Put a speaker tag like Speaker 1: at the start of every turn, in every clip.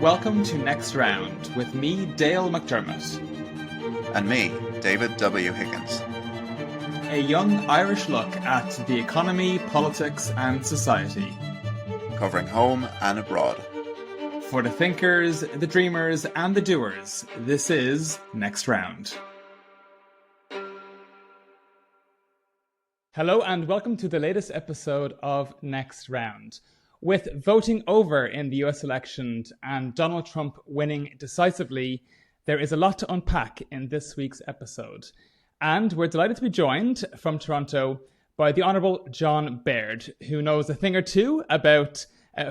Speaker 1: Welcome to Next Round with me, Dale McDermott.
Speaker 2: And me, David W. Higgins.
Speaker 1: A young Irish look at the economy, politics and society.
Speaker 2: Covering home and abroad.
Speaker 1: For the thinkers, the dreamers and the doers, this is Next Round. Hello and welcome to the latest episode of Next Round. With voting over in the US election and Donald Trump winning decisively, there is a lot to unpack in this week's episode. And we're delighted to be joined from Toronto by the Honourable John Baird, who knows a thing or two about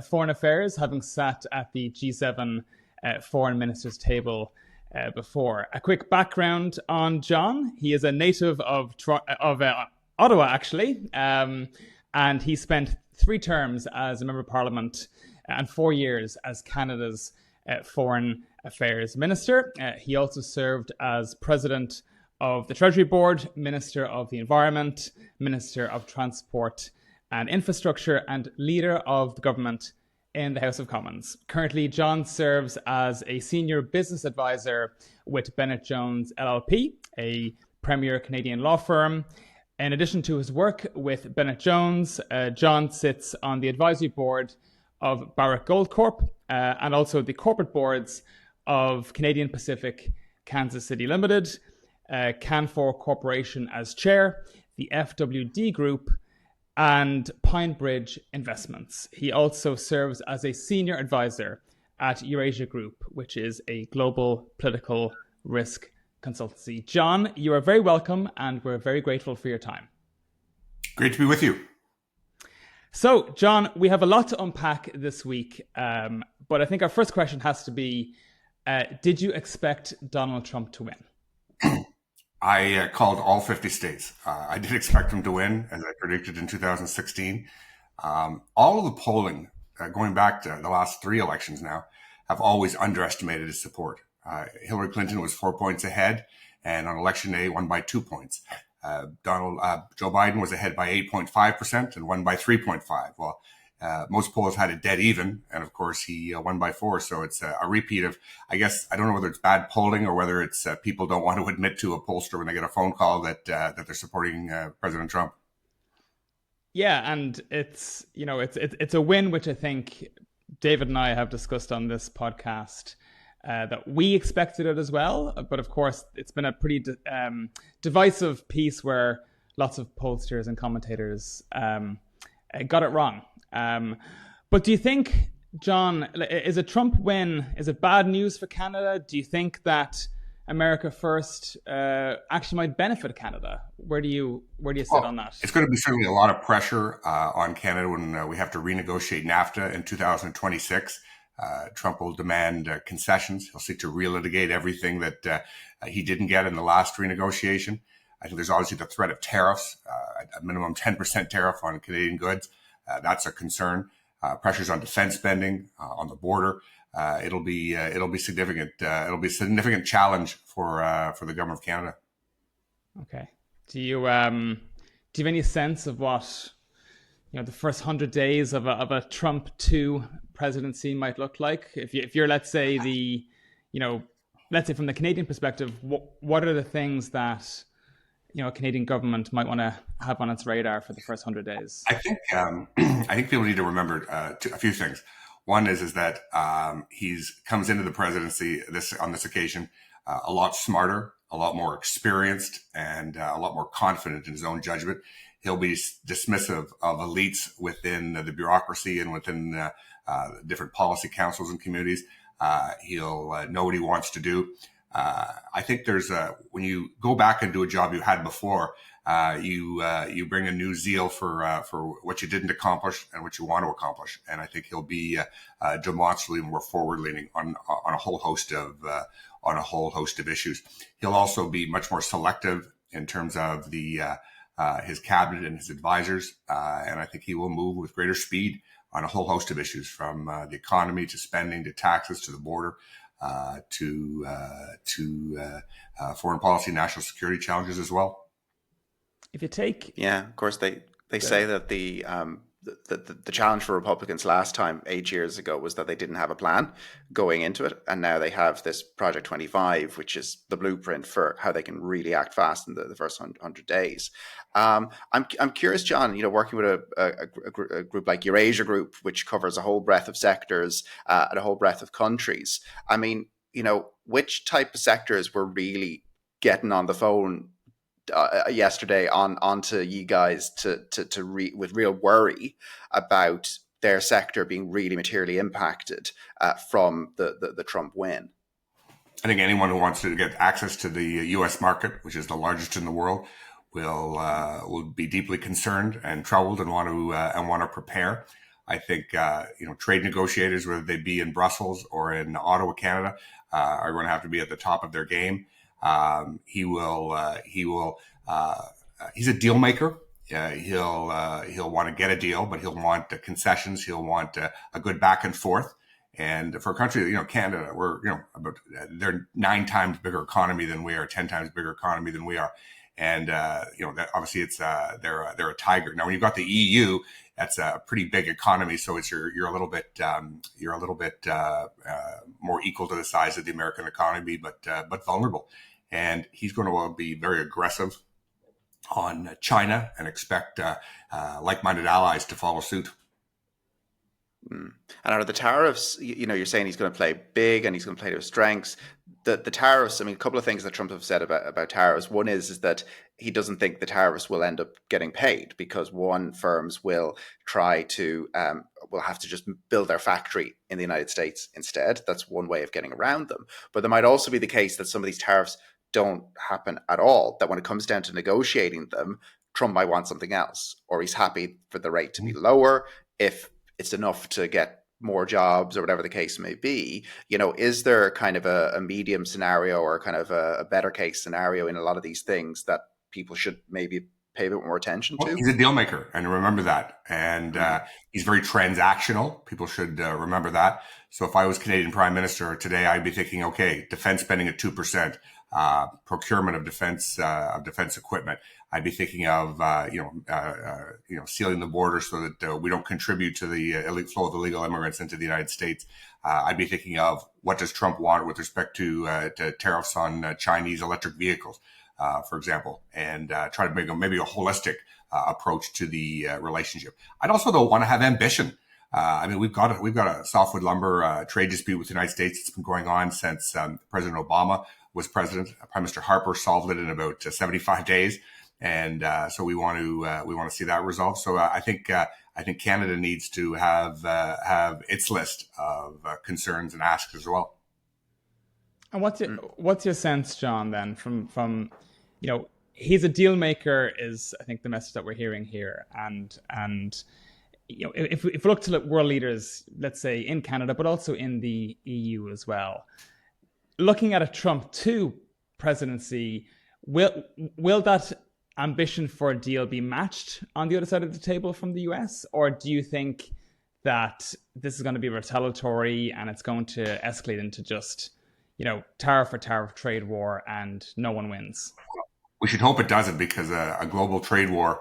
Speaker 1: foreign affairs, having sat at the G7 foreign ministers table before. A quick background on John. He is a native of Ottawa, actually, and he spent 3 terms as a Member of Parliament and 4 years as Canada's Foreign Affairs Minister. He also served as President of the Treasury Board, Minister of the Environment, Minister of Transport and Infrastructure, and Leader of the Government in the House of Commons. Currently, John serves as a Senior Business Advisor with Bennett Jones LLP, a premier Canadian law firm. In addition to his work with Bennett Jones, John sits on the advisory board of Barrick Gold Corp and also the corporate boards of Canadian Pacific Kansas City Limited, Canfor Corporation as chair, the FWD Group, and Pine Bridge Investments. He also serves as a senior advisor at Eurasia Group, which is a global political risk consultancy. John, you are very welcome and we're very grateful for your time.
Speaker 3: Great to be with you.
Speaker 1: So, John, we have a lot to unpack this week, but I think our first question has to be, did you expect Donald Trump to win?
Speaker 3: I called all 50 states. I did expect him to win, as I predicted in 2016. All of the polling, going back to the last 3 elections now, have always underestimated his support. Hillary Clinton was 4 points ahead, and on election day, won by 2 points. Joe Biden was ahead by 8.5% and won by 3.5. Well, most polls had it dead even, and of course he won by 4. So it's a repeat of, I guess, I don't know whether it's bad polling or whether it's people don't want to admit to a pollster when they get a phone call that they're supporting President Trump.
Speaker 1: Yeah, and it's a win which I think David and I have discussed on this podcast. That we expected it as well. But of course, it's been a pretty divisive piece where lots of pollsters and commentators got it wrong. But do you think, John, is a Trump win, is it bad news for Canada? Do you think that America First actually might benefit Canada? Where do you sit on that?
Speaker 3: It's going to be certainly a lot of pressure on Canada when we have to renegotiate NAFTA in 2026. Trump will demand concessions. He'll seek to relitigate everything that he didn't get in the last renegotiation. I think there's obviously the threat of tariffs, a minimum 10% tariff on Canadian goods. That's a concern. Pressures on defense spending, on the border. It'll be significant. It'll be a significant challenge for the government of Canada.
Speaker 1: Okay. Do you have any sense of what the first 100 days of a Trump 2 presidency might look like? If you're, let's say let's say from the Canadian perspective, what are the things that a Canadian government might want to have on its radar for the first 100 days?
Speaker 3: I think people need to remember a few things. One is that he's comes into the presidency on this occasion a lot smarter, a lot more experienced, and a lot more confident in his own judgment. He'll be dismissive of elites within the bureaucracy and within different policy councils and communities. He'll know what he wants to do. I think when you go back and do a job you had before, you bring a new zeal for what you didn't accomplish and what you want to accomplish. And I think he'll be demonstrably more forward leaning on a whole host of issues. He'll also be much more selective in terms of his cabinet and his advisors, and I think he will move with greater speed on a whole host of issues, from the economy to spending to taxes to the border to foreign policy, national security challenges as well.
Speaker 1: If you take,
Speaker 2: of course they say that the the challenge for Republicans last time, 8 years ago, was that they didn't have a plan going into it, and now they have this Project 25, which is the blueprint for how they can really act fast in the first 100 days. I'm curious, John. Working with a group like Eurasia Group, which covers a whole breadth of sectors and a whole breadth of countries. I mean, which type of sectors were really getting on the phone yesterday onto you guys with real worry about their sector being really materially impacted from the Trump win?
Speaker 3: I think anyone who wants to get access to the U.S. market, which is the largest in the world, will be deeply concerned and troubled and want to prepare. I think trade negotiators, whether they be in Brussels or in Ottawa, Canada, are going to have to be at the top of their game. He's a deal maker. He'll want to get a deal, but he'll want concessions. He'll want a good back and forth. And for a country, Canada, they're 9 times bigger economy than we are, 10 times bigger economy than we are. And, that obviously they're a tiger. Now, when you've got the EU, that's a pretty big economy. So you're a little bit more equal to the size of the American economy, but vulnerable. And he's going to be very aggressive on China and expect like-minded allies to follow suit.
Speaker 2: And out of the tariffs, you're saying he's going to play big and he's going to play to his strengths. The tariffs, a couple of things that Trump have said about tariffs. One is that he doesn't think the tariffs will end up getting paid because firms will try to will have to just build their factory in the United States instead. That's one way of getting around them. But there might also be the case that some of these tariffs don't happen at all, that when it comes down to negotiating them, Trump might want something else, or he's happy for the rate to be lower if it's enough to get more jobs or whatever the case may be. Is there kind of a medium scenario or kind of a better case scenario in a lot of these things that people should maybe pay a bit more attention to?
Speaker 3: He's a deal maker, and remember that. And he's very transactional. People should remember that. So if I was Canadian Prime Minister today, I'd be thinking, okay, defense spending at 2%, procurement of defense equipment. I'd be thinking of sealing the border so that we don't contribute to the flow of illegal immigrants into the United States. I'd be thinking of what does Trump want with respect to tariffs on Chinese electric vehicles, for example, and try to make maybe a holistic approach to the relationship. I'd also though want to have ambition. We've got a softwood lumber trade dispute with the United States. It's been going on since President Obama was president. Prime Minister Harper solved it in about 75 days, and so we want to see that resolved. So I think Canada needs to have its list of concerns and asks as well.
Speaker 1: And what's your sense, John? Then from he's a deal maker is I think the message that we're hearing here, and if we look to world leaders, let's say in Canada, but also in the EU as well. Looking at a Trump 2 presidency, will that ambition for a deal be matched on the other side of the table from the US? Or do you think that this is going to be retaliatory and it's going to escalate into just, tariff for tariff trade war and no one wins?
Speaker 3: We should hope it doesn't, because a global trade war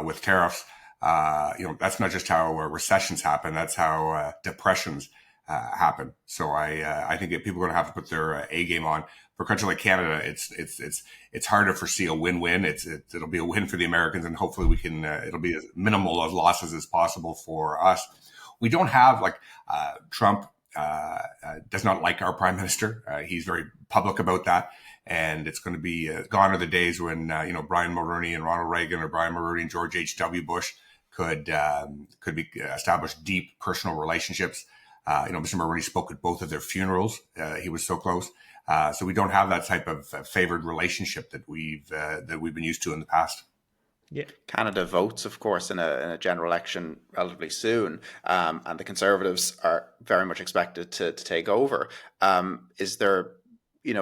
Speaker 3: with tariffs, that's not just how recessions happen. That's how depressions happen. So I think people are going to have to put their A game on. For a country like Canada, it's hard to foresee a win-win. It'll be a win for the Americans, and hopefully we can. It'll be as minimal of losses as possible for us. We don't have Trump does not like our prime minister. He's very public about that, and it's going to be gone are the days when Brian Mulroney and Ronald Reagan, or Brian Mulroney and George H.W. Bush could be establish deep personal relationships. Mr. Mulroney spoke at both of their funerals. He was so close. So we don't have that type of favored relationship that we've been used to in the past.
Speaker 2: Yeah. Canada votes, of course, in a general election relatively soon, and the Conservatives are very much expected to take over. Is there,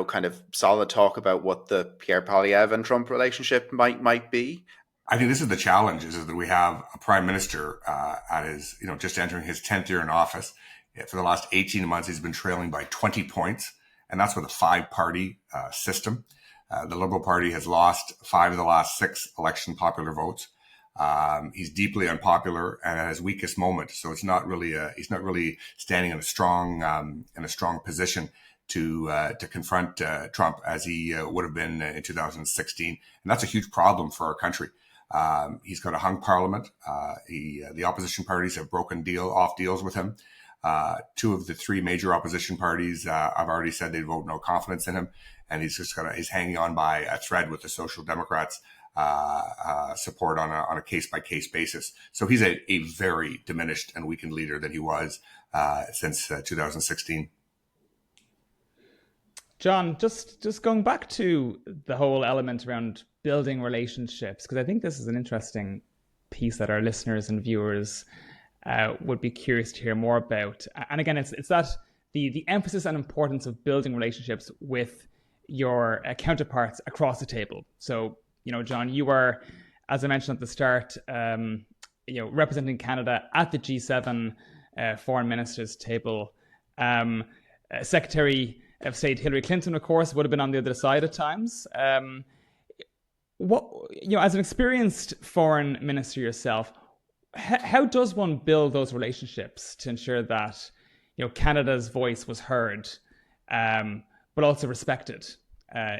Speaker 2: kind of solid talk about what the Pierre Poilievre and Trump relationship might be?
Speaker 3: I think this is the challenge: is that we have a prime minister at his, just entering his 10th year in office. For the last 18 months, he's been trailing by 20 points, and that's with a 5-party system. The Liberal Party has lost 5 of the last 6 election popular votes. He's deeply unpopular and at his weakest moment. So it's not really he's not really standing in a strong position to confront Trump as he would have been in 2016, and that's a huge problem for our country. He's got a hung parliament. The opposition parties have broken off deals with him. Two of the three major opposition parties have already said they'd vote no confidence in him, and he's hanging on by a thread with the Social Democrats support on a case by case basis. So he's a very diminished and weakened leader than he was since 2016.
Speaker 1: John, just going back to the whole element around building relationships, because I think this is an interesting piece that our listeners and viewers would be curious to hear more about. And again, it's that the emphasis and importance of building relationships with your counterparts across the table. So, John, you were, as I mentioned at the start, representing Canada at the G7 foreign ministers table. Secretary of State Hillary Clinton, of course, would have been on the other side at times. As an experienced foreign minister yourself, how does one build those relationships to ensure that Canada's voice was heard, but also respected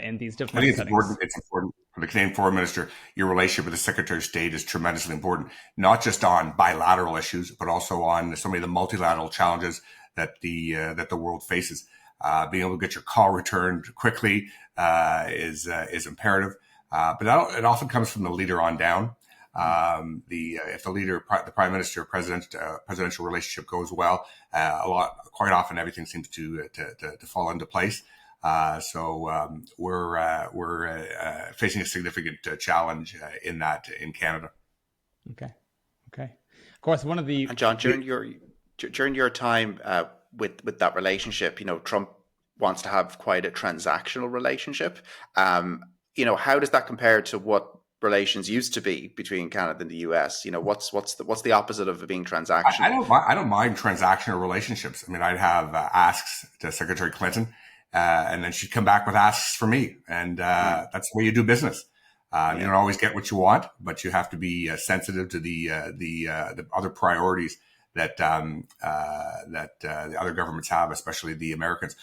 Speaker 1: in these different settings?
Speaker 3: It's important for the Canadian foreign minister. Your relationship with the Secretary of State is tremendously important, not just on bilateral issues, but also on so many of the multilateral challenges that the world faces. Being able to get your call returned quickly is imperative, but it often comes from the leader on down. If the prime minister presidential relationship goes well, quite often everything seems to fall into place. So we're facing a significant challenge in Canada.
Speaker 1: Okay. Of course, one of the
Speaker 2: and John, during your time with that relationship, Trump wants to have quite a transactional relationship. How does that compare to what relations used to be between Canada and the US? What's the opposite of it being transactional?
Speaker 3: I don't mind transactional relationships. I mean, I'd have asks to Secretary Clinton, and then she'd come back with asks for me, and that's the way you do business. You don't always get what you want, but you have to be sensitive to the other priorities that the other governments have, especially the Americans.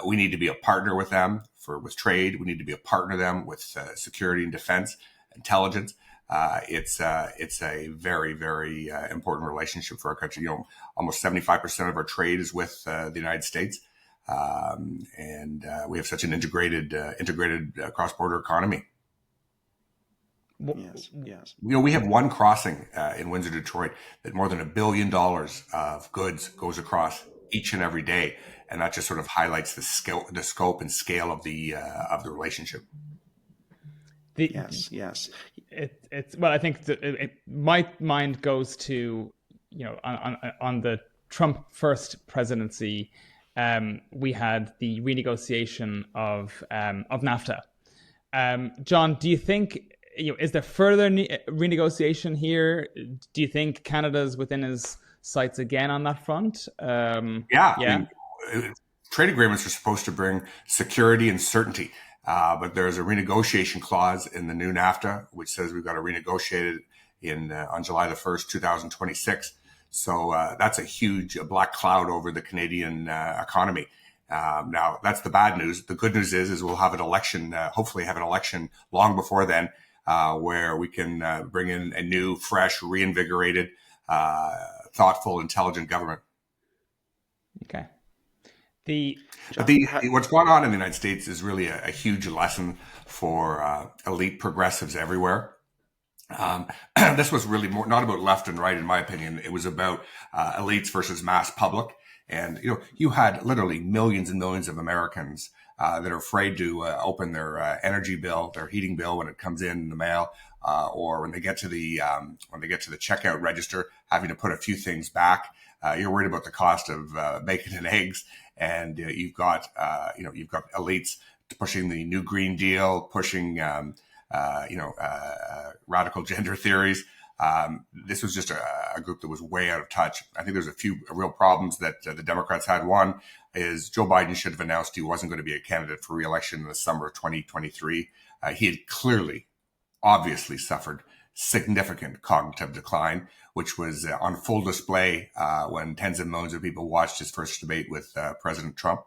Speaker 3: We need to be a partner with them with trade. We need to be a partner with them with security and defense, intelligence. It's a very, very important relationship for our country. Almost 75% of our trade is with the United States, and we have such an integrated cross-border economy.
Speaker 2: Yes.
Speaker 3: We have one crossing in Windsor, Detroit, that more than $1 billion of goods goes across each and every day, and that just sort of highlights the scope and scale of the relationship.
Speaker 2: Yes.
Speaker 1: It's well, I think my mind goes to on the Trump first presidency, we had the renegotiation of NAFTA. John, do you think? Is there further renegotiation here? Do you think Canada's within his sights again on that front?
Speaker 3: I mean, trade agreements are supposed to bring security and certainty, but there's a renegotiation clause in the new NAFTA, which says we've got to renegotiate it on July the 1st, 2026. So that's a huge black cloud over the Canadian economy. Now, that's the bad news. The good news is we'll have an election, hopefully have an election long before then, where we can bring in a new, fresh, reinvigorated, thoughtful, intelligent government.
Speaker 1: Okay.
Speaker 3: What's going on in the United States is really a huge lesson for elite progressives everywhere. This was really not about left and right, in my opinion. It was about elites versus mass public. And, you had literally millions and millions of Americans that are afraid to open their energy bill, their heating bill when it comes in the mail, or when they get to the checkout register, having to put a few things back. You're worried about the cost of bacon and eggs, and you've got elites pushing the new Green Deal, pushing radical gender theories. This was just a group that was way out of touch. I think there's a few real problems that the Democrats had. One is Joe Biden should have announced he wasn't going to be a candidate for re-election in the summer of 2023. He had obviously suffered significant cognitive decline, which was on full display when tens of millions of people watched his first debate with President Trump.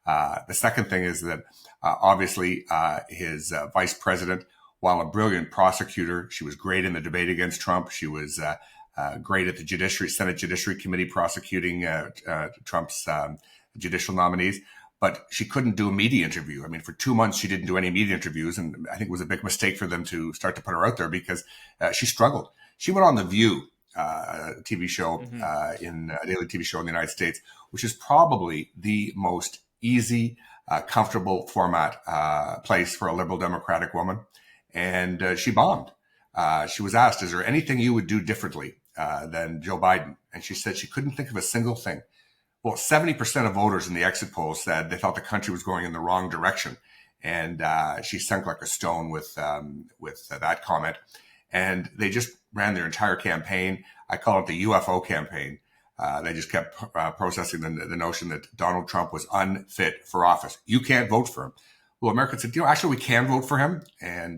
Speaker 3: The second thing is that obviously his vice president, while a brilliant prosecutor, she was great in the debate against Trump. She was great at the Senate Judiciary Committee prosecuting Trump's judicial nominees. But she couldn't do a media interview. I mean, for 2 months, she didn't do any media interviews. And I think it was a big mistake for them to start to put her out there because she struggled. She went on The View, TV show, in a daily TV show in the United States, which is probably the most easy, comfortable format place for a liberal Democratic woman. And she bombed. She was asked, is there anything you would do differently than Joe Biden? And she said she couldn't think of a single thing. Well, 70% of voters in the exit polls said they thought the country was going in the wrong direction. And she sunk like a stone with that comment. And they just ran their entire campaign. I call it the UFO campaign. They just kept processing the notion that Donald Trump was unfit for office. You can't vote for him. Well, Americans said, actually, we can vote for him. And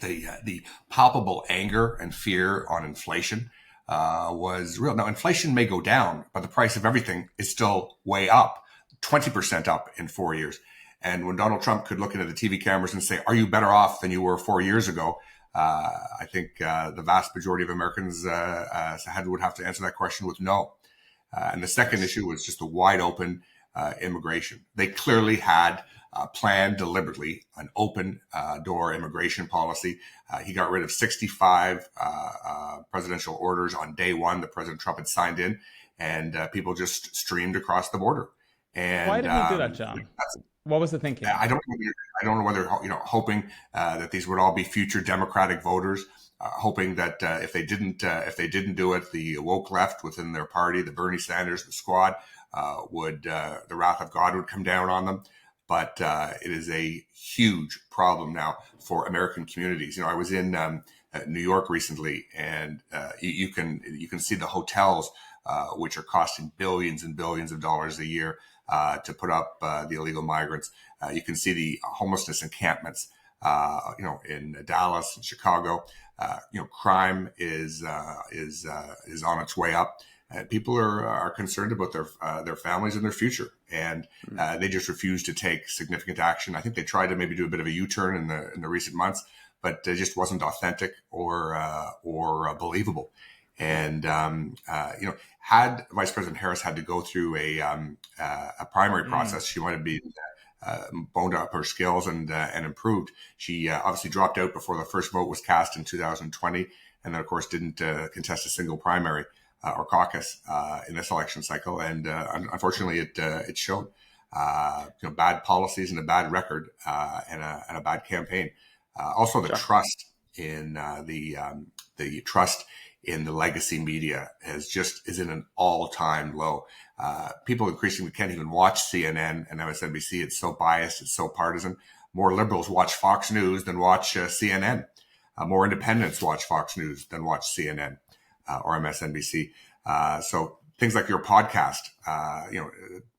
Speaker 3: the palpable anger and fear on inflation was real. Now, inflation may go down, but the price of everything is still way up, 20% up in 4 years. And when Donald Trump could look into the TV cameras and say, are you better off than you were 4 years ago? I think the vast majority of Americans would have to answer that question with no. And the second issue was just the wide open immigration. They clearly had planned deliberately an open door immigration policy. He got rid of 65 presidential orders on day one that President Trump had signed in, and people just streamed across the border. And
Speaker 1: why did he do that, John? What was the thinking?
Speaker 3: I don't know whether hoping that these would all be future Democratic voters, hoping that if they didn't do it, the woke left within their party, the Bernie Sanders, the squad, the wrath of God would come down on them. But it is a huge problem now for American communities. I was in New York recently, and you can see the hotels which are costing billions and billions of dollars a year to put up the illegal migrants. You can see the homelessness encampments, in Dallas and Chicago. Crime is on its way up. People are concerned about their families and their future, and they just refuse to take significant action. I think they tried to maybe do a bit of a U-turn in the recent months, but it just wasn't authentic or believable. And had Vice President Harris had to go through a primary process, she might have been boned up her skills and improved. She obviously dropped out before the first vote was cast in 2020, and then of course didn't contest a single primary or caucus in this election cycle, and unfortunately, it showed. Bad policies and a bad record and a bad campaign. Also, the trust in the trust in the legacy media is in an all-time low. People increasingly can't even watch CNN and MSNBC. It's so biased. It's so partisan. More liberals watch Fox News than watch CNN. More independents watch Fox News than watch CNN. Or MSNBC. So things like your podcast,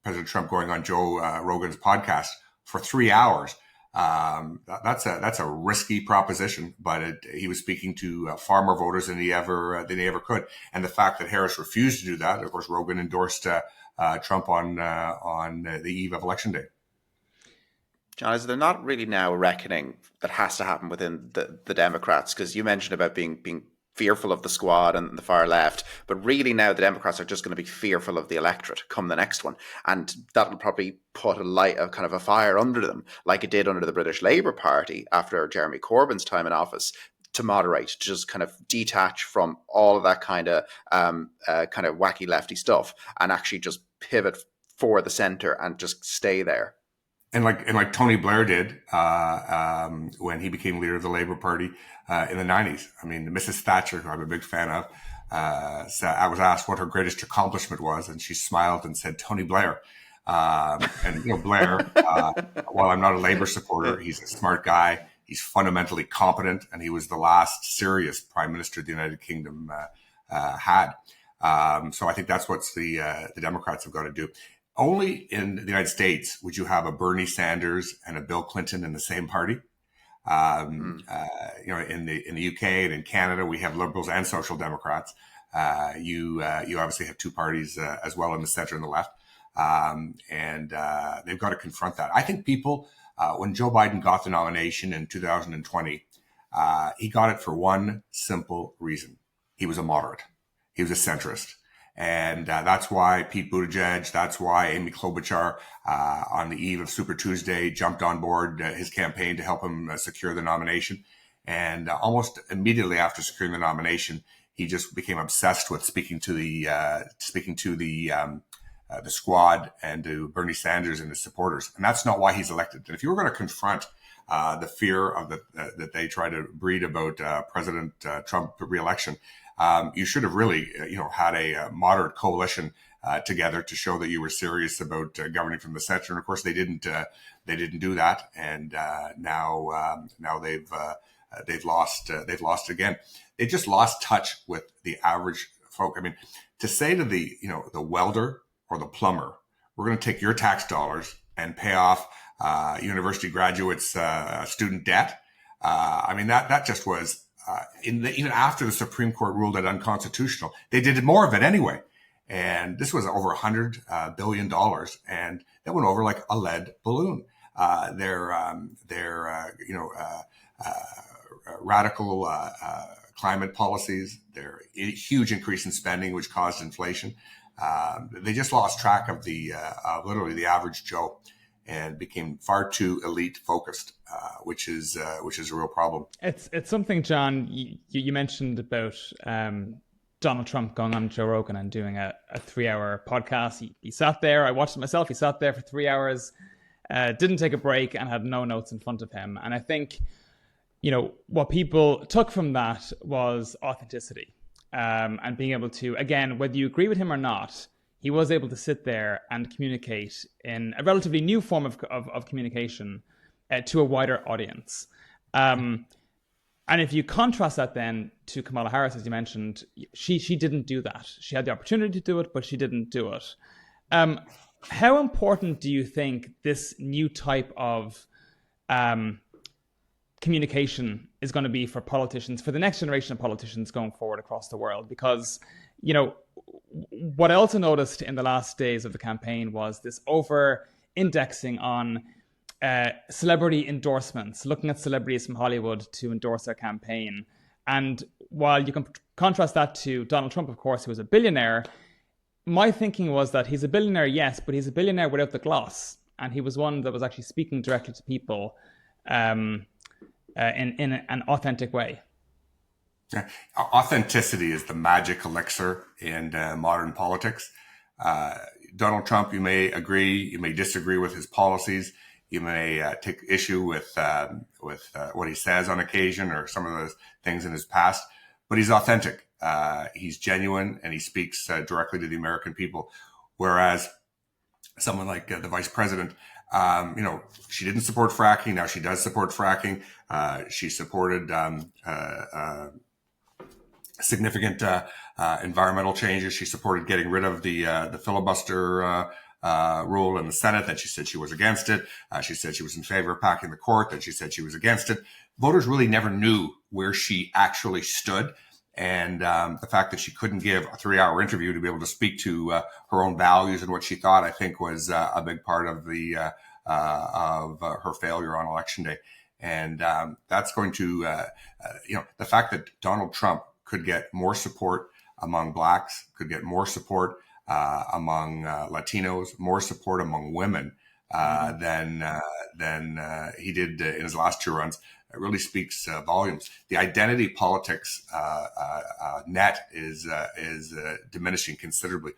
Speaker 3: President Trump going on Joe Rogan's podcast for 3 hours. That's a risky proposition, but he was speaking to far more voters than he ever could. And the fact that Harris refused to do that, of course, Rogan endorsed Trump on the eve of Election Day.
Speaker 2: John, is there not really now a reckoning that has to happen within the Democrats? Because you mentioned about being fearful of the squad and the far left, but really now the Democrats are just going to be fearful of the electorate come the next one, and that'll probably put a fire under them, like it did under the British Labour Party after Jeremy Corbyn's time in office, to moderate, to just kind of detach from all of that kind of wacky lefty stuff and actually just pivot for the centre and just stay there.
Speaker 3: And like Tony Blair did when he became leader of the Labour Party in the 90s. I mean, Mrs. Thatcher, who I'm a big fan of, I was asked what her greatest accomplishment was, and she smiled and said, Tony Blair. Blair, while I'm not a Labour supporter, he's a smart guy. He's fundamentally competent, and he was the last serious Prime Minister the United Kingdom had. So I think that's what the Democrats have got to do. Only in the United States would you have a Bernie Sanders and a Bill Clinton in the same party. In the UK and in Canada, we have Liberals and Social Democrats. You obviously have two parties as well in the center and the left, and they've got to confront that. I think people, when Joe Biden got the nomination in 2020, he got it for one simple reason: he was a moderate, he was a centrist. And that's why Pete Buttigieg, that's why Amy Klobuchar, on the eve of Super Tuesday, jumped on board his campaign to help him secure the nomination. And almost immediately after securing the nomination, he just became obsessed with speaking to the squad and to Bernie Sanders and his supporters. And that's not why he's elected. And if you were going to confront the fear of that they try to breed about President Trump re-election, you should have really, had a moderate coalition together to show that you were serious about governing from the center. And of course, they didn't do that, and now they've lost again. They just lost touch with the average folk. I mean, to say to the welder or the plumber, we're going to take your tax dollars and pay off university graduates' student debt. That just was. Even after the Supreme Court ruled it unconstitutional, they did more of it anyway. And this was over $100 billion, and that went over like a lead balloon. Their radical climate policies, their huge increase in spending, which caused inflation. They just lost track of literally the average Joe, and became far too elite focused, which is a real problem.
Speaker 1: It's something, John, you mentioned about Donald Trump going on Joe Rogan and doing a 3-hour podcast. He sat there. I watched it myself. He sat there for 3 hours, didn't take a break, and had no notes in front of him. And I think, what people took from that was authenticity, and being able to, again, whether you agree with him or not, he was able to sit there and communicate in a relatively new form of communication to a wider audience. And if you contrast that then to Kamala Harris, as you mentioned, she didn't do that. She had the opportunity to do it, but she didn't do it. How important do you think this new type of communication is going to be for politicians, for the next generation of politicians going forward across the world? Because, what I also noticed in the last days of the campaign was this over-indexing on celebrity endorsements, looking at celebrities from Hollywood to endorse their campaign. And while you can contrast that to Donald Trump, of course, who was a billionaire, my thinking was that he's a billionaire, yes, but he's a billionaire without the gloss. And he was one that was actually speaking directly to people in an authentic way.
Speaker 3: Yeah. Authenticity is the magic elixir in modern politics. Donald Trump, you may agree, you may disagree with his policies, you may take issue with what he says on occasion or some of the things in his past, but he's authentic. He's genuine, and he speaks directly to the American people. Whereas someone like the vice president, she didn't support fracking. Now she does support fracking. She supported significant environmental changes. She supported getting rid of the filibuster rule in the Senate. Then she said she was against it. She said she was in favor of packing the court. Then she said she was against it. Voters really never knew where she actually stood. And the fact that she couldn't give a 3-hour interview to be able to speak to her own values and what she thought, I think, was a big part of her failure on Election Day. And that's going to, the fact that Donald Trump could get more support among Blacks, could get more support among Latinos, more support among women than he did in his last 2 runs. It really speaks volumes. The identity politics net is diminishing considerably.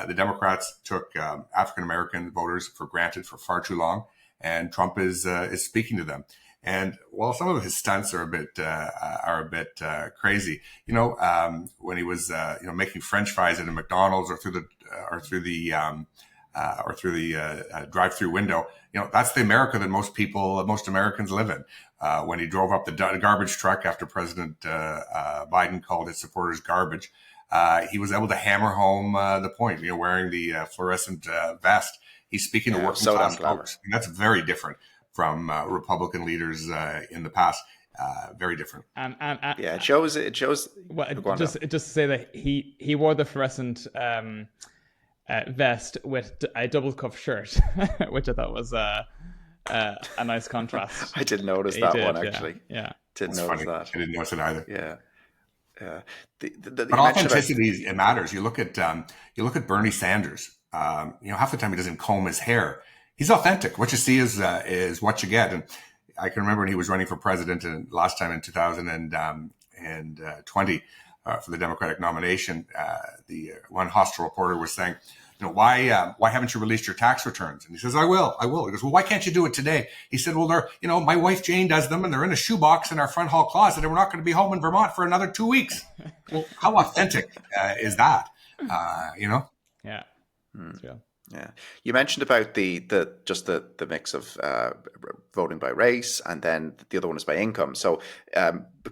Speaker 3: The Democrats took African American voters for granted for far too long, and Trump is speaking to them. And while some of his stunts are a bit crazy, when he was making French fries at a McDonald's or through the drive-through window, that's the America that most Americans live in. When he drove up the garbage truck after President Biden called his supporters garbage, he was able to hammer home the point. Wearing the fluorescent vest, he's speaking to working class folks, and that's very different from Republican leaders in the past. Very different.
Speaker 2: Yeah, it shows.
Speaker 1: Well, just to say that he wore the fluorescent vest with a double cuff shirt, which I thought was a nice contrast.
Speaker 2: I didn't notice that one actually.
Speaker 1: Yeah.
Speaker 2: Didn't notice that.
Speaker 3: I didn't notice it either.
Speaker 2: Yeah.
Speaker 3: But authenticity, it matters. You look at Bernie Sanders. Half the time he doesn't comb his hair. He's authentic. What you see is what you get. And I can remember when he was running for president and last time in 2020 for the Democratic nomination, the one hostile reporter was saying, why haven't you released your tax returns? And he says, I will. He goes, well, why can't you do it today? He said, well, they're, my wife Jane does them and they're in a shoebox in our front hall closet and we're not going to be home in Vermont for another 2 weeks. Well, how authentic is that?
Speaker 1: Yeah.
Speaker 2: Yeah, you mentioned about the mix of voting by race, and then the other one is by income. So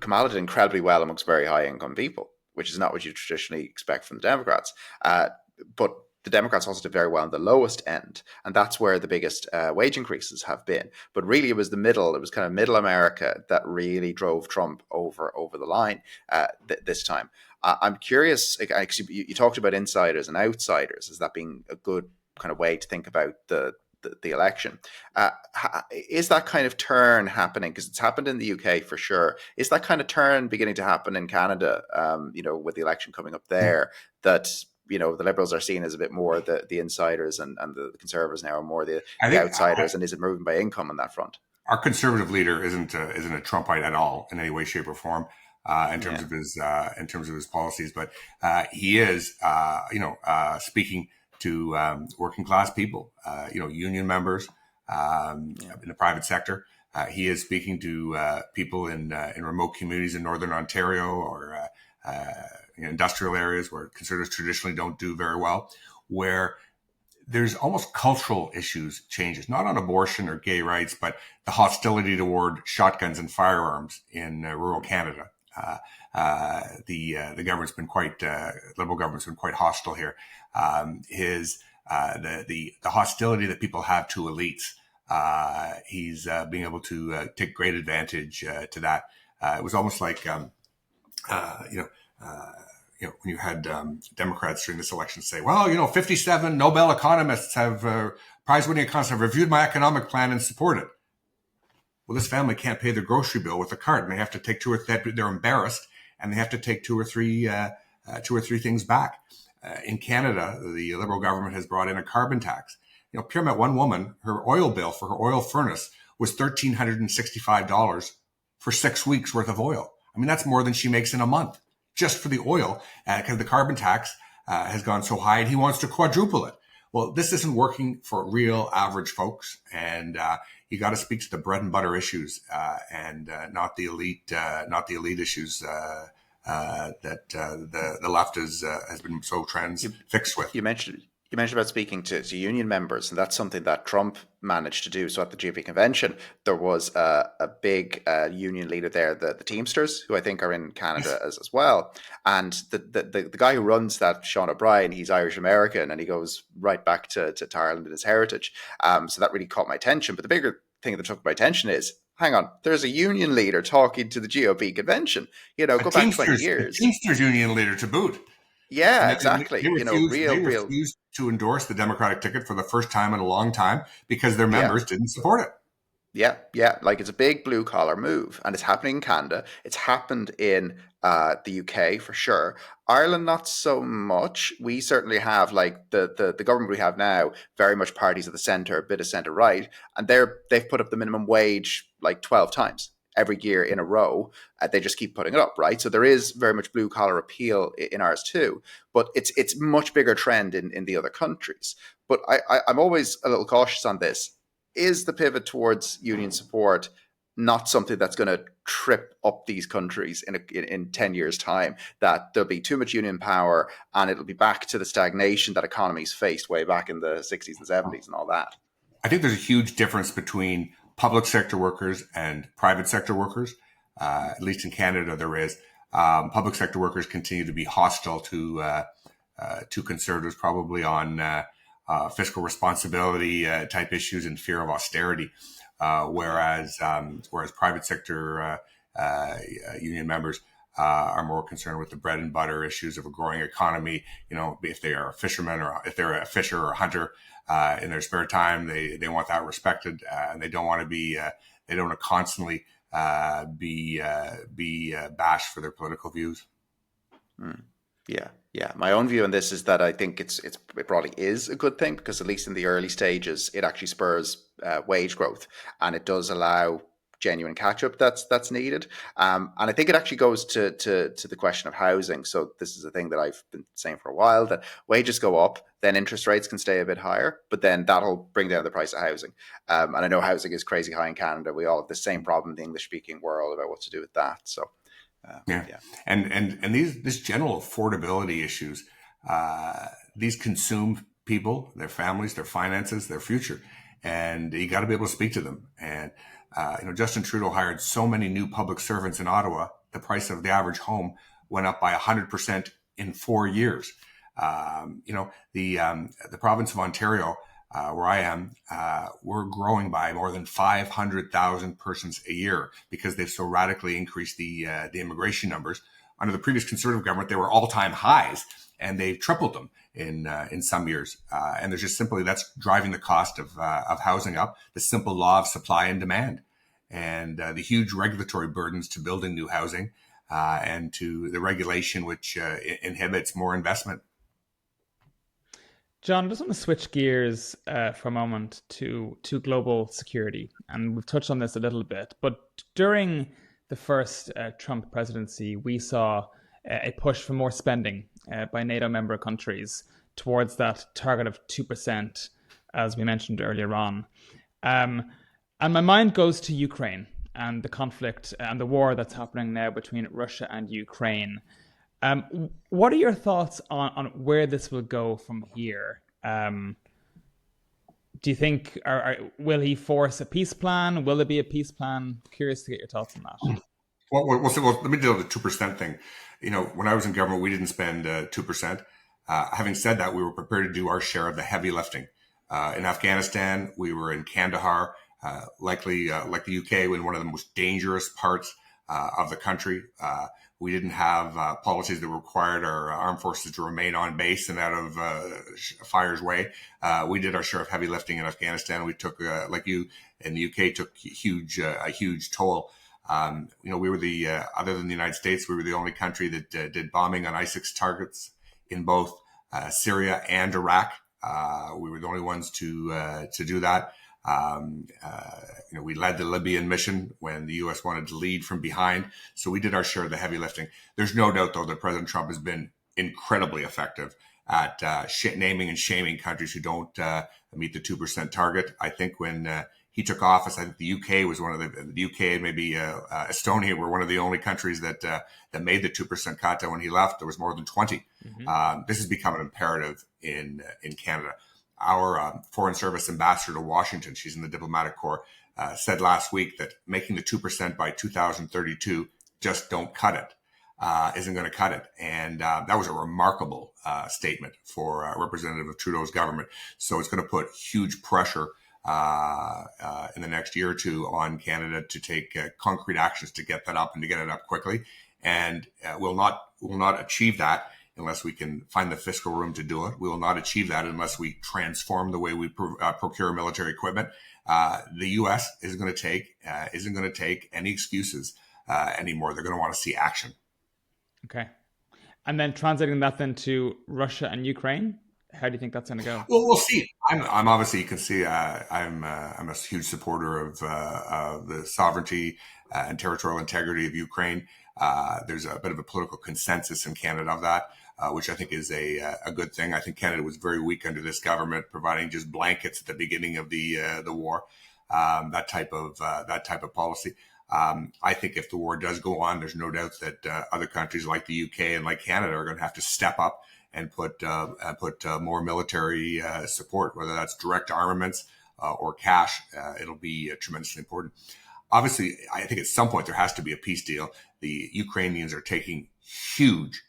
Speaker 2: Kamala did incredibly well amongst very high income people, which is not what you traditionally expect from the Democrats. But the Democrats also did very well on the lowest end, and that's where the biggest wage increases have been. But really, it was the middle. It was kind of middle America that really drove Trump over the line this time. I'm curious. You talked about insiders and outsiders as that being a good kind of way to think about the election. Is that kind of turn happening? Because it's happened in the UK for sure. Is that kind of turn beginning to happen in Canada? With the election coming up there, that the Liberals are seen as a bit more the insiders, and the Conservatives now are more the outsiders. And is it moving by income on that front?
Speaker 3: Our Conservative leader isn't a Trumpite at all in any way, shape, or form. In terms of his policies, but he is speaking to working class people, union members in the private sector. He is speaking to people in remote communities in Northern Ontario or industrial areas where Conservatives traditionally don't do very well, where there's almost cultural issues changes, not on abortion or gay rights, but the hostility toward shotguns and firearms in rural Canada. The government's been liberal government's been quite hostile here. The hostility that people have to elites, he's being able to take great advantage to that. It was almost like when you had Democrats during this election say, well, 57 Nobel economists prize-winning economists have reviewed my economic plan and support it. Well, this family can't pay their grocery bill with a card, and they have to take they're embarrassed, and they have to take two or three things back. In Canada, the Liberal government has brought in a carbon tax. Pierre met one woman, her oil bill for her oil furnace was $1,365 for 6 weeks worth of oil. I mean, that's more than she makes in a month just for the oil, because the carbon tax has gone so high, and he wants to quadruple it. Well, this isn't working for real average folks, and you got to speak to the bread and butter issues, and not the elite issues that the left has been so transfixed with.
Speaker 2: You mentioned about speaking to union members, and that's something that Trump managed to do. So at the GOP convention, there was a big union leader there, the Teamsters, who I think are in Canada as well. And the guy who runs that, Sean O'Brien, he's Irish American, and he goes right back to Ireland and his heritage. So that really caught my attention. But the bigger thing that took my attention is, hang on, there's a union leader talking to the GOP convention. Go back 20 years.
Speaker 3: A Teamsters union leader to boot.
Speaker 2: Yeah, exactly.
Speaker 3: They refused to endorse the Democratic ticket for the first time in a long time because their members didn't support it.
Speaker 2: Yeah. Like, it's a big blue collar move, and it's happening in Canada. It's happened in the UK for sure. Ireland, not so much. We certainly have, like, the government we have now, very much parties at the centre, a bit of centre right, and they've put up the minimum wage like 12 times every year in a row. They just keep putting it up, right? So there is very much blue collar appeal in ours too, but it's much bigger trend in the other countries. But I'm always a little cautious on this. Is the pivot towards union support not something that's going to trip up these countries in 10 years' time, that there'll be too much union power and it'll be back to the stagnation that economies faced way back in the 60s and 70s and all that?
Speaker 3: I think there's a huge difference between public sector workers and private sector workers. At least in Canada, there is. Public sector workers continue to be hostile to Conservatives, probably on fiscal responsibility type issues and fear of austerity. whereas private sector union members are more concerned with the bread and butter issues of a growing economy. If they are a fisherman or if they're a fisher or a hunter in their spare time, they want that respected, and they don't want to be they don't want to constantly be bashed for their political views.
Speaker 2: Yeah. My own view on this is that I think it probably is a good thing, because at least in the early stages, it actually spurs wage growth, and it does allow genuine catch-up that's needed. And I think it actually goes to the question of housing. So this is a thing that I've been saying for a while, that wages go up, then interest rates can stay a bit higher, but then that'll bring down the price of housing. And I know housing is crazy high in Canada. We all have the same problem in the English-speaking world about what to do with that. So
Speaker 3: yeah. And this general affordability issues, these consume people, their families, their finances, their future, and you got to be able to speak to them. And Justin Trudeau hired so many new public servants in Ottawa, the price of the average home went up by 100% in 4 years. The province of Ontario, where I am, we're growing by more than 500,000 persons a year because they've so radically increased the immigration numbers. Under the previous Conservative government, they were all-time highs, and they've tripled them in some years. And there's just simply, that's driving the cost of housing up. The simple law of supply and demand, and the huge regulatory burdens to building new housing, and to the regulation which inhibits more investment.
Speaker 1: John, I just want to switch gears for a moment to global security. And we've touched on this a little bit, but during the first Trump presidency, we saw a push for more spending by NATO member countries towards that target of 2%, as we mentioned earlier on. And my mind goes to Ukraine and the conflict and the war that's happening now between Russia and Ukraine. What are your thoughts on where this will go from here? Do you think, will he force a peace plan? Will there be a peace plan? Curious to get your thoughts on that.
Speaker 3: Well, let me deal with the 2% thing. When I was in government, we didn't spend 2%. Having said that, we were prepared to do our share of the heavy lifting. In Afghanistan, we were in Kandahar, likely like the UK, in one of the most dangerous parts of the country. We didn't have policies that required our armed forces to remain on base and out of fire's way. We did our share of heavy lifting in Afghanistan. We took, like you in the UK, took a huge toll. We were other than the United States, we were the only country that did bombing on ISIS targets in both Syria and Iraq. We were the only ones to do that. We led the Libyan mission when the U.S. wanted to lead from behind. So we did our share of the heavy lifting. There's no doubt, though, that President Trump has been incredibly effective at naming and shaming countries who don't meet the 2% target. I think when he took office, I think the UK was one of the UK and maybe Estonia were one of the only countries that made the 2% cut. When he left, there was more than 20. Mm-hmm. This has become an imperative in Canada. Our Foreign Service ambassador to Washington, she's in the diplomatic corps, said last week that making the 2% by 2032, just don't cut it, isn't going to cut it. And that was a remarkable statement for a representative of Trudeau's government. So it's going to put huge pressure in the next year or two on Canada to take concrete actions to get that up and to get it up quickly. And we'll not achieve that unless we can find the fiscal room to do it. We will not achieve that unless we transform the way we procure military equipment. The U.S. isn't going to take any excuses anymore. They're going to want to see action. Okay.
Speaker 1: And then translating that then to Russia and Ukraine, how do you think that's going to go?
Speaker 3: Well, we'll see. I'm obviously, you can see, I'm a huge supporter of the sovereignty and territorial integrity of Ukraine. There's a bit of a political consensus in Canada of that, which I think is a good thing. I think Canada was very weak under this government, providing just blankets at the beginning of the war, that type of policy. I think if the war does go on, there's no doubt that other countries like the UK and like Canada are going to have to step up and put more military support, whether that's direct armaments or cash. It'll be tremendously important. Obviously, I think at some point there has to be a peace deal. The Ukrainians are taking huge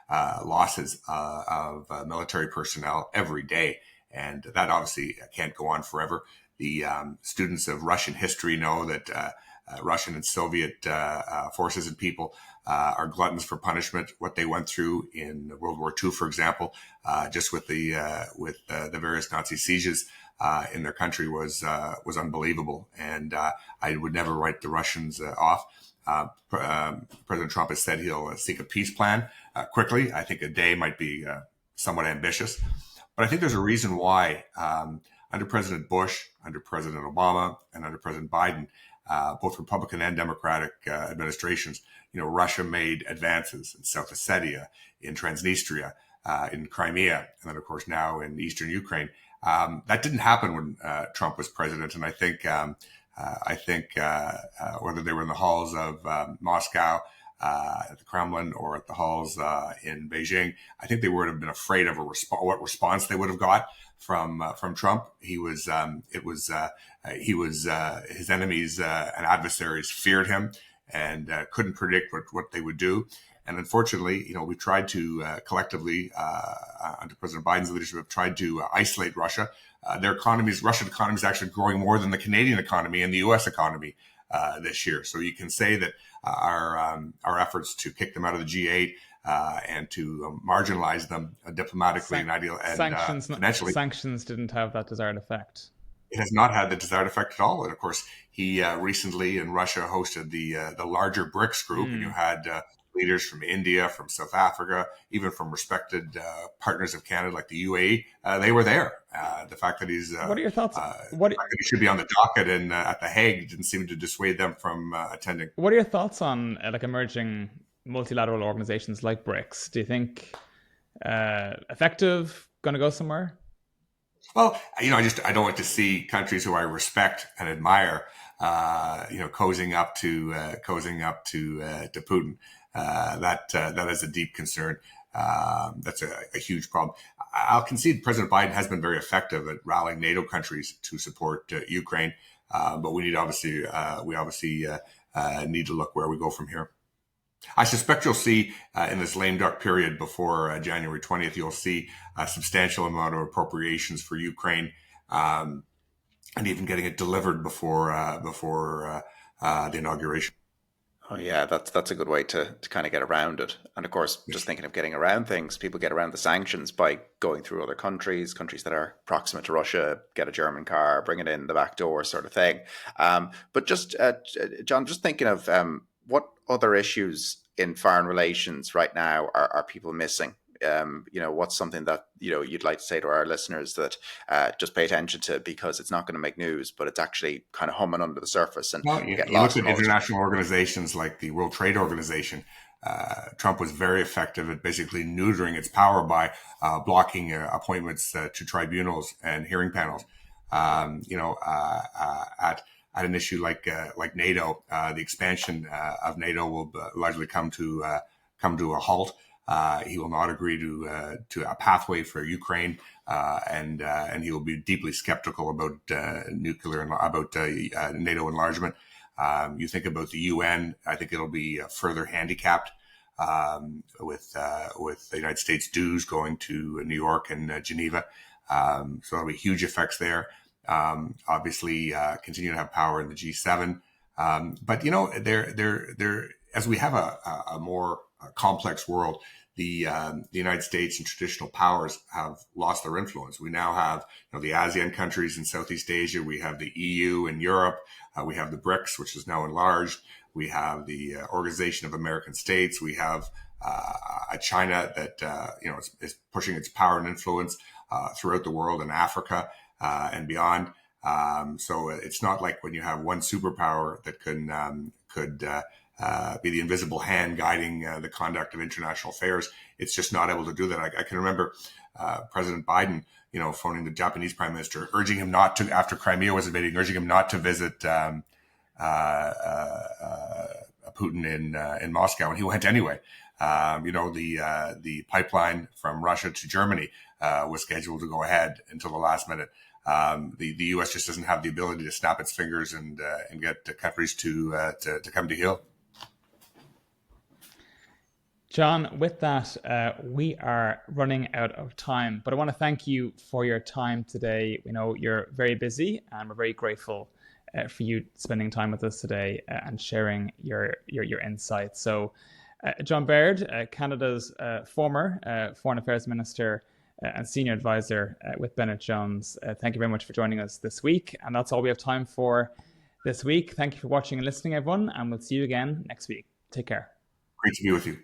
Speaker 3: losses of military personnel every day, and that obviously can't go on forever. The students of Russian history know that Russian and Soviet forces and people are gluttons for punishment. What they went through in World War II, for example, just with the various Nazi sieges in their country was unbelievable. And I would never write the Russians off. President Trump has said he'll seek a peace plan quickly. I think a day might be somewhat ambitious, but I think there's a reason why under President Bush, under President Obama, and under President Biden, both Republican and Democratic administrations, Russia made advances in South Ossetia, in Transnistria, in Crimea, and then of course now in eastern Ukraine. That didn't happen when Trump was president, and I think whether they were in the halls of Moscow, at the Kremlin, or at the halls in Beijing, I think they would have been afraid of what response they would have got from Trump. His enemies and adversaries feared him and couldn't predict what they would do. And unfortunately, we tried to collectively, under President Biden's leadership, have tried to isolate Russia. Russian economy is actually growing more than the Canadian economy and the U.S. economy this year. So you can say that our efforts to kick them out of the G8 and to marginalize them diplomatically and financially.
Speaker 1: Sanctions didn't have that desired effect.
Speaker 3: It has not had the desired effect at all. And of course, he recently in Russia hosted the larger BRICS group, and you had leaders from India, from South Africa, even from respected partners of Canada like the UAE. They were there. The fact that he's
Speaker 1: what are your thoughts?
Speaker 3: The fact that he should be on the docket and at the Hague didn't seem to dissuade them from attending.
Speaker 1: What are your thoughts on emerging multilateral organizations like BRICS? Do you think effective? Going to go somewhere?
Speaker 3: Well, I don't like to see countries who I respect and admire, cozying up to Putin. That is a deep concern. That's a huge problem. I'll concede President Biden has been very effective at rallying NATO countries to support Ukraine, but we obviously need to look where we go from here. I suspect you'll see in this lame duck period before January 20th, you'll see a substantial amount of appropriations for Ukraine, and even getting it delivered before the inauguration.
Speaker 2: Oh yeah, that's a good way to kind of get around it. And of course, just thinking of getting around things, people get around the sanctions by going through other countries that are proximate to Russia, get a German car, bring it in the back door sort of thing. But just, John, just thinking of what other issues in foreign relations right now are people missing? What's something that you'd like to say to our listeners that just pay attention to, because it's not going to make news, but it's actually kind of humming under the surface. And
Speaker 3: you look at international organizations like the World Trade Organization. Trump was very effective at basically neutering its power by blocking appointments to tribunals and hearing panels. At an issue like NATO, the expansion of NATO will largely come to a halt. He will not agree to a pathway for Ukraine, and he will be deeply skeptical about NATO enlargement. You think about the UN, I think it'll be further handicapped with the United States dues going to New York and Geneva. So there'll be huge effects there. Obviously, continue to have power in the G7, but there as we have a more complex world, the United States and traditional powers have lost their influence. We now have the ASEAN countries in Southeast Asia. We have the EU in Europe. We have the BRICS, which is now enlarged. We have the Organization of American States. We have a China that is pushing its power and influence throughout the world, in Africa and beyond. So it's not like when you have one superpower that could be the invisible hand guiding the conduct of international affairs. It's just not able to do that. I can remember President Biden, phoning the Japanese Prime Minister, urging him not to, after Crimea was invaded, urging him not to visit Putin in Moscow, and he went anyway. The pipeline from Russia to Germany was scheduled to go ahead until the last minute. The U.S. just doesn't have the ability to snap its fingers and get countries to come to heel.
Speaker 1: John, with that, we are running out of time, but I want to thank you for your time today. We know you're very busy, and we're very grateful for you spending time with us today and sharing your insights. So, John Baird, Canada's former Foreign Affairs Minister and Senior Advisor with Bennett Jones, thank you very much for joining us this week. And that's all we have time for this week. Thank you for watching and listening, everyone, and we'll see you again next week. Take care.
Speaker 3: Great to be with you.